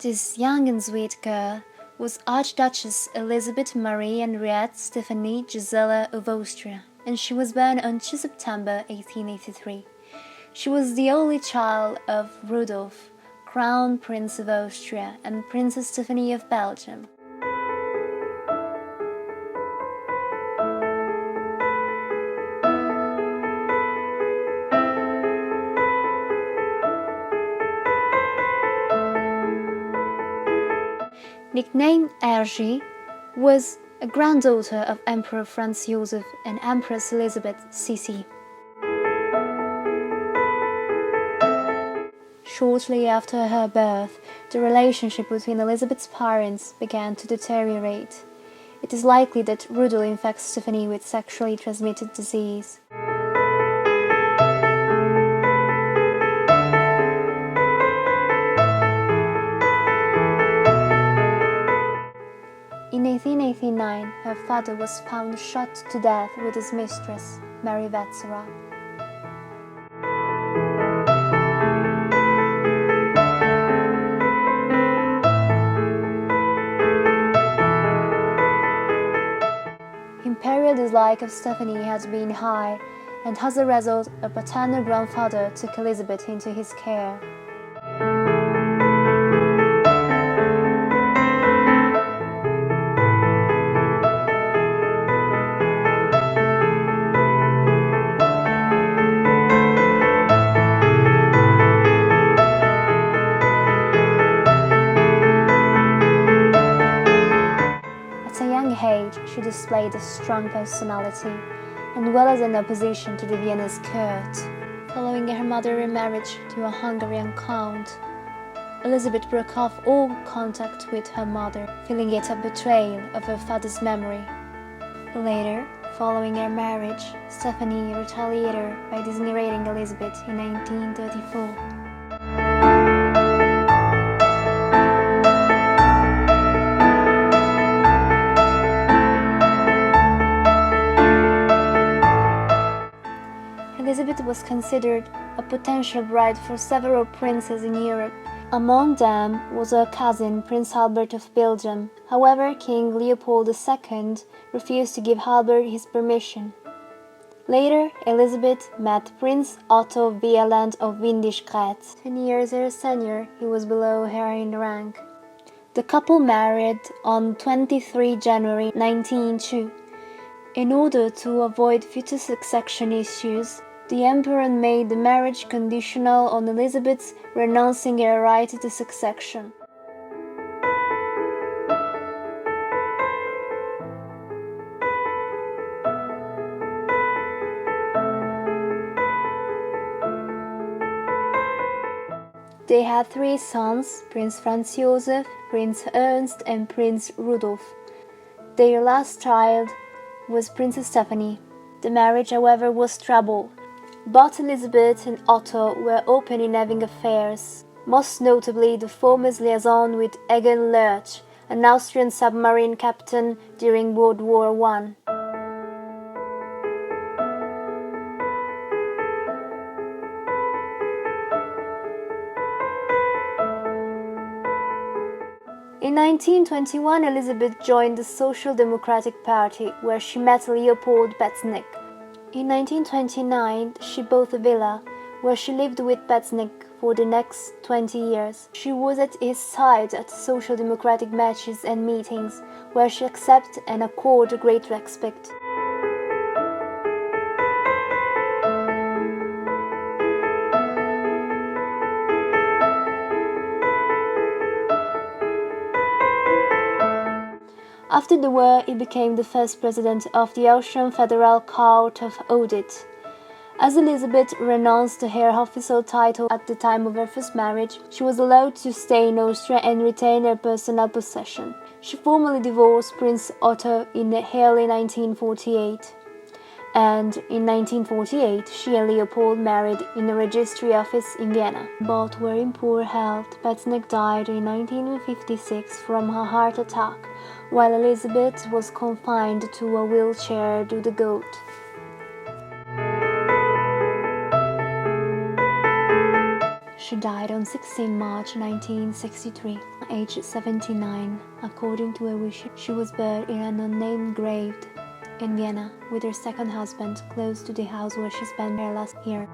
This young and sweet girl was Archduchess Elisabeth Marie Henriette Stephanie Gisela of Austria, and she was born on 2 September 1883. She was the only child of Rudolf, Crown Prince of Austria, and Princess Stephanie of Belgium. Nicknamed Ergie, was a granddaughter of Emperor Franz Joseph and Empress Elisabeth CC. Shortly after her birth, the relationship between Elizabeth's parents began to deteriorate. It is likely that Rudolf infects Stephanie with sexually transmitted disease. In 1889, her father was found shot to death with his mistress, Mary Wetzera. Imperial dislike of Stephanie had been high, and as a result, a paternal grandfather took Elizabeth into his care. Age, she displayed a strong personality and well as an opposition to the Viennese court. Following her mother's remarriage to a Hungarian count, Elizabeth broke off all contact with her mother, feeling it a betrayal of her father's memory. Later, following her marriage, Stephanie retaliated by disinheriting Elizabeth in 1934. Elizabeth was considered a potential bride for several princes in Europe. Among them was her cousin, Prince Albert of Belgium. However, King Leopold II refused to give Albert his permission. Later, Elizabeth met Prince Otto Wieland of Windischgrätz. 10 years her senior, he was below her in rank. The couple married on 23 January 1902. In order to avoid future succession issues, the emperor made the marriage conditional on Elizabeth renouncing her right to succession. They had 3 sons, Prince Franz Joseph, Prince Ernst, and Prince Rudolf. Their last child was Princess Stephanie. The marriage, however, was troubled. Both Elizabeth and Otto were open in having affairs, most notably the former's liaison with Eugen Lerch, an Austrian submarine captain during World War I. In 1921, Elizabeth joined the Social Democratic Party, where she met Leopold Petznik. In 1929, she bought a villa, where she lived with Petznik for the next 20 years. She was at his side at Social Democratic matches and meetings, where she accepted and accorded great respect. After the war, he became the first president of the Austrian Federal Court of Audit. As Elizabeth renounced her official title at the time of her first marriage, she was allowed to stay in Austria and retain her personal possession. She formally divorced Prince Otto in early 1948. And in 1948, she and Leopold married in a registry office in Vienna. Both were in poor health. Petznik died in 1956 from a heart attack, while Elisabeth was confined to a wheelchair due to gout. She died on 16 March 1963, aged 79. According to her wish, she was buried in an unnamed grave in Vienna with her second husband, close to the house where she spent her last year.